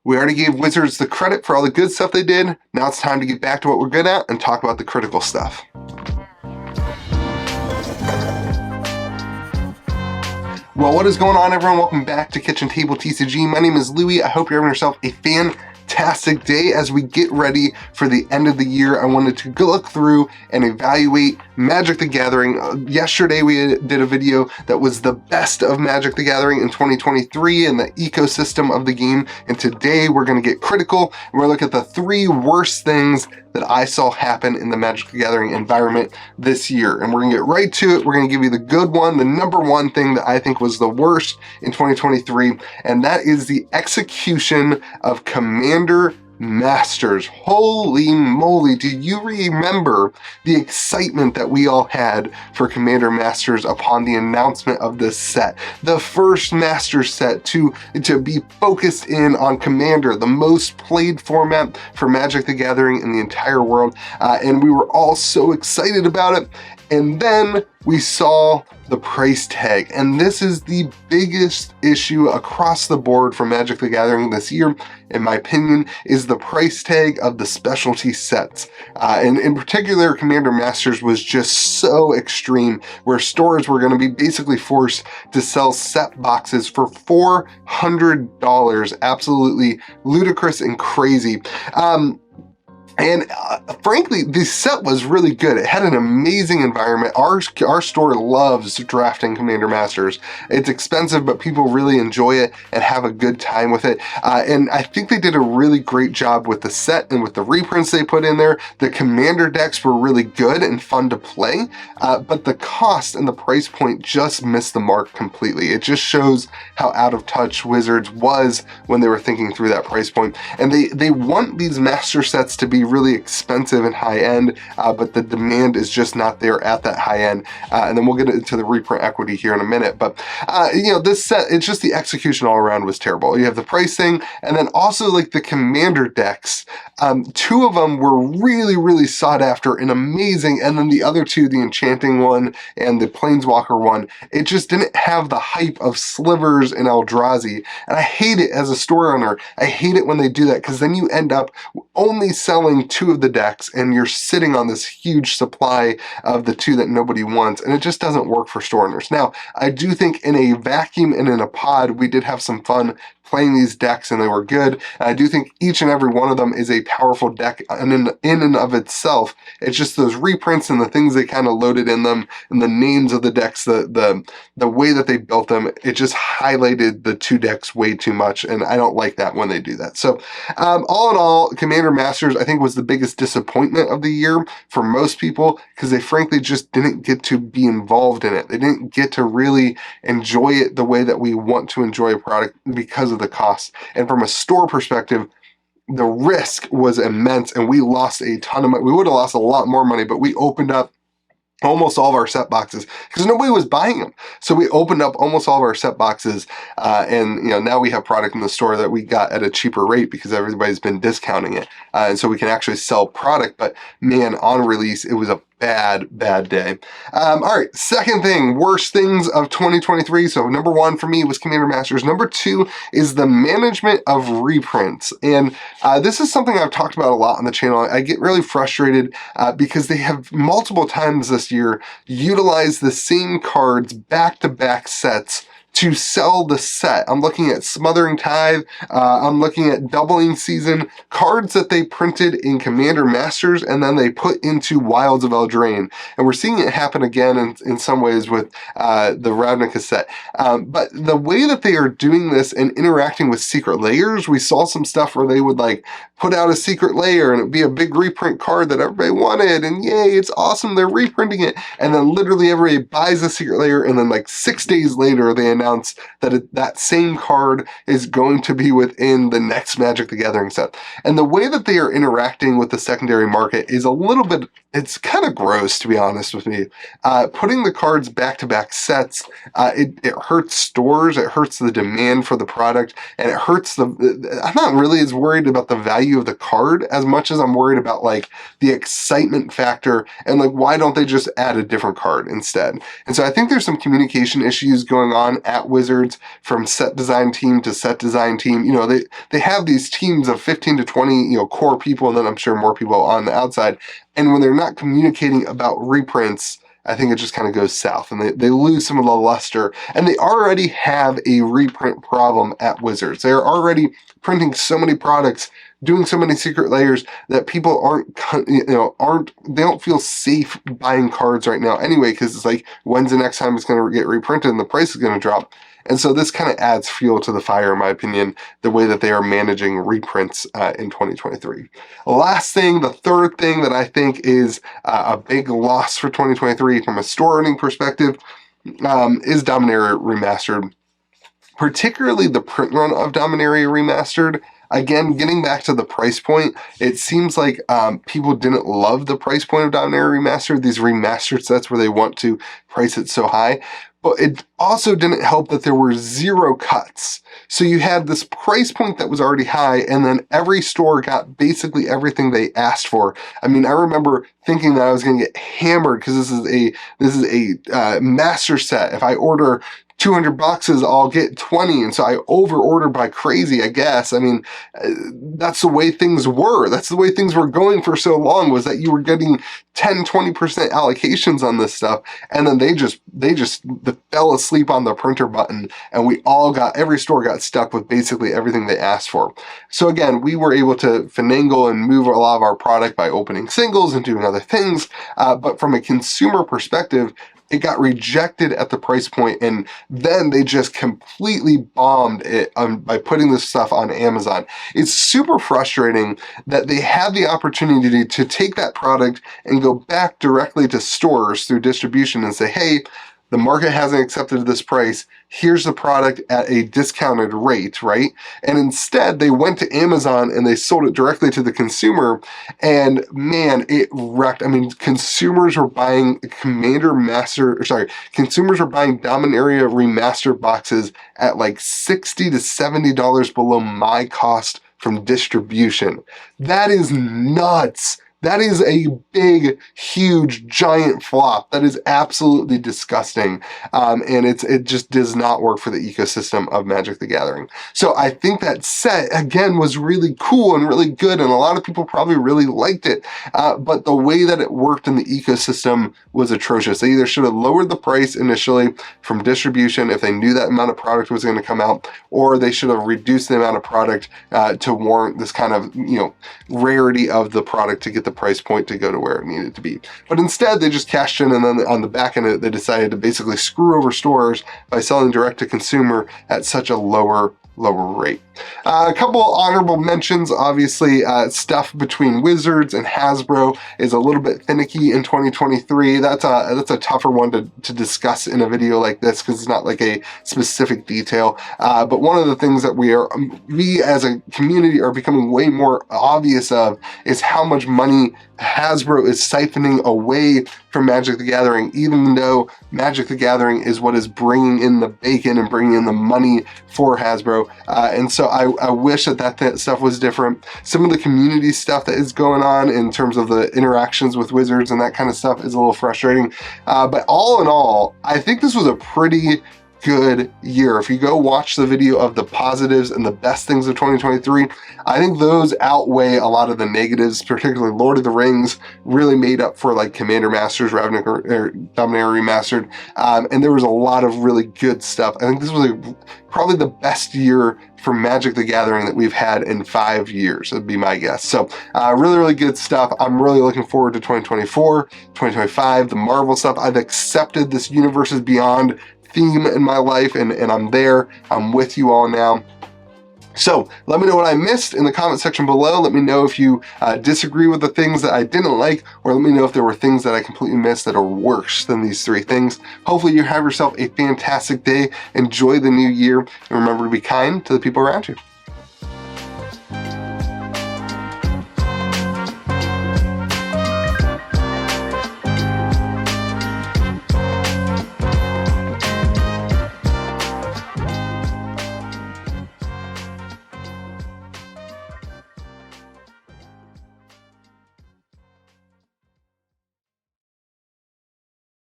We already gave Wizards the credit for all the good stuff they did. Now it's time to get back to what we're good at and talk about the critical stuff. Well, what is going on, everyone? Welcome back to Kitchen Table TCG. My name is Louie. I hope you're having yourself a fantastic day as we get ready for the end of the year. I wanted to look through and evaluate Magic the Gathering. Yesterday we did a video that was the best of Magic the Gathering in 2023 and the ecosystem of the game. And today we're going to get critical. We're going to look at the 3 worst things that I saw happen in the Magic the Gathering environment this year. And we're going to get right to it. We're going to give you the good one, the number 1 thing that I think was the worst in 2023, and that is the execution of Commander Masters. Holy moly, do you remember the excitement that we all had for Commander Masters upon the announcement of this set? The first Master set to be focused in on Commander, the most played format for Magic the Gathering in the entire world, and we were all so excited about it. And then we saw the price tag, and this is the biggest issue across the board for Magic the Gathering this year, in my opinion, is the price tag of the specialty sets. And in particular, Commander Masters was just so extreme, where stores were going to be basically forced to sell set boxes for $400. Absolutely ludicrous and crazy. Frankly, this set was really good. It had an amazing environment. Our store loves drafting Commander Masters. It's expensive, but people really enjoy it and have a good time with it. And I think they did a really great job with the set and with the reprints they put in there. The Commander decks were really good and fun to play, but the cost and the price point just missed the mark completely. It just shows how out of touch Wizards was when they were thinking through that price point. And they want these Master sets to be really expensive and high end, but the demand is just not there at that high end. And then we'll get into the reprint equity here in a minute. But you know, this set, it's just the execution all around was terrible. You have the price thing, and then also like the Commander decks. 2 of them were really sought after and amazing, and then the other 2, the Enchanting one and the Planeswalker one, it just didn't have the hype of Slivers and Eldrazi. And I hate it as a store owner. I hate it when they do that, because then you end up only selling 2 of the decks and you're sitting on this huge supply of the 2 that nobody wants, and it just doesn't work for store owners. Now, I do think in a vacuum and in a pod, we did have some fun playing these decks, and they were good. And I do think each and every one of them is a powerful deck in and of itself. It's just those reprints and the things they kind of loaded in them and the names of the decks, the way that they built them, it just highlighted the 2 decks way too much, and I don't like that when they do that. So all in all, Commander Masters I think was the biggest disappointment of the year for most people, because they frankly just didn't get to be involved in it. They didn't get to really enjoy it the way that we want to enjoy a product because of the cost. And from a store perspective, the risk was immense, and we lost a ton of money. We would have lost a lot more money, but we opened up almost all of our set boxes because nobody was buying them. So we opened up almost all of our set boxes, and you know, now we have product in the store that we got at a cheaper rate because everybody's been discounting it, and so we can actually sell product. But man, on release, it was a bad day. All right, second thing, worst things of 2023. So number 1 for me was Commander Masters. Number 2 is the management of reprints. And this is something I've talked about a lot on the channel. I get really frustrated because they have multiple times this year utilized the same cards back-to-back sets to sell the set. I'm looking at Smothering Tithe, I'm looking at Doubling Season, cards that they printed in Commander Masters and then they put into Wilds of Eldraine. And we're seeing it happen again in some ways with the Ravnica set. But the way that they are doing this and interacting with secret layers, we saw some stuff where they would like put out a secret layer and it'd be a big reprint card that everybody wanted, and yay, it's awesome, they're reprinting it. And then literally everybody buys the secret layer, and then like 6 days later they announce that that same card is going to be within the next Magic the Gathering set. And the way that they are interacting with the secondary market is a little bit it's kind of gross, to be honest with me. Putting the cards back-to-back sets, it hurts stores, it hurts the demand for the product, and it hurts the... I'm not really as worried about the value of the card as much as I'm worried about like the excitement factor and like why don't they just add a different card instead? And so I think there's some communication issues going on at Wizards from set design team to set design team. You know, they have these teams of 15 to 20, core people, and then I'm sure more people on the outside. And when they're not communicating about reprints, I think it just kind of goes south and they lose some of the luster. And they already have a reprint problem at Wizards. They're already printing so many products, doing so many secret layers that people they don't feel safe buying cards right now anyway, because it's like, when's the next time it's going to get reprinted and the price is going to drop? And so this kind of adds fuel to the fire, in my opinion, the way that they are managing reprints in 2023. Last thing, the third thing that I think is a big loss for 2023 from a store earning perspective is Dominaria Remastered. Particularly the print run of Dominaria Remastered. Again, getting back to the price point, it seems like people didn't love the price point of Dominaria Remastered, these remastered sets where they want to price it so high. But it also didn't help that there were 0 cuts. So you had this price point that was already high, and then every store got basically everything they asked for. I mean, I remember thinking that I was going to get hammered because this is a master set. If I order 200 boxes, I'll get 20. And so I over-ordered by crazy, I guess. I mean, that's the way things were. That's the way things were going for so long, was that you were getting 10, 20% allocations on this stuff. And then they just fell asleep on the printer button. And every store got stuck with basically everything they asked for. So again, we were able to finagle and move a lot of our product by opening singles and doing other things. But from a consumer perspective, it got rejected at the price point, and then they just completely bombed it by putting this stuff on Amazon. It's super frustrating that they had the opportunity to take that product and go back directly to stores through distribution and say, hey, the market hasn't accepted this price. Here's the product at a discounted rate, right? And instead, they went to Amazon and they sold it directly to the consumer. And man, it wrecked. I mean, consumers were buying consumers were buying Dominaria Remastered boxes at like $60 to $70 below my cost from distribution. That is nuts. That is a big, huge, giant flop. That is absolutely disgusting. And it just does not work for the ecosystem of Magic the Gathering. So I think that set, again, was really cool and really good, and a lot of people probably really liked it. But the way that it worked in the ecosystem was atrocious. They either should have lowered the price initially from distribution if they knew that amount of product was going to come out, or they should have reduced the amount of product to warrant this kind of, rarity of the product to get the price point to go to where it needed to be. But instead, they just cashed in, and then on the back end, they decided to basically screw over stores by selling direct to consumer at such a lower rate. A couple honorable mentions, obviously, stuff between Wizards and Hasbro is a little bit finicky in 2023. That's a tougher one to discuss in a video like this because it's not like a specific detail. But one of the things that we as a community are becoming way more obvious of is how much money Hasbro is siphoning away from Magic the Gathering, even though Magic the Gathering is what is bringing in the bacon and bringing in the money for Hasbro. And so I wish that stuff was different. Some of the community stuff that is going on in terms of the interactions with Wizards and that kind of stuff is a little frustrating. But all in all, I think this was a pretty good year. If you go watch the video of the positives and the best things of 2023, I think those outweigh a lot of the negatives, particularly Lord of the Rings really made up for like Commander Masters, Dominaria Remastered, and there was a lot of really good stuff. I think this was probably the best year for Magic the Gathering that we've had in 5 years, would be my guess. So really good stuff. I'm really looking forward to 2024, 2025, the Marvel stuff. I've accepted this Universes Beyond theme in my life, and I'm there. I'm with you all now. So let me know what I missed in the comment section below. Let me know if you disagree with the things that I didn't like, or let me know if there were things that I completely missed that are worse than these 3 things. Hopefully you have yourself a fantastic day. Enjoy the new year, and remember to be kind to the people around you.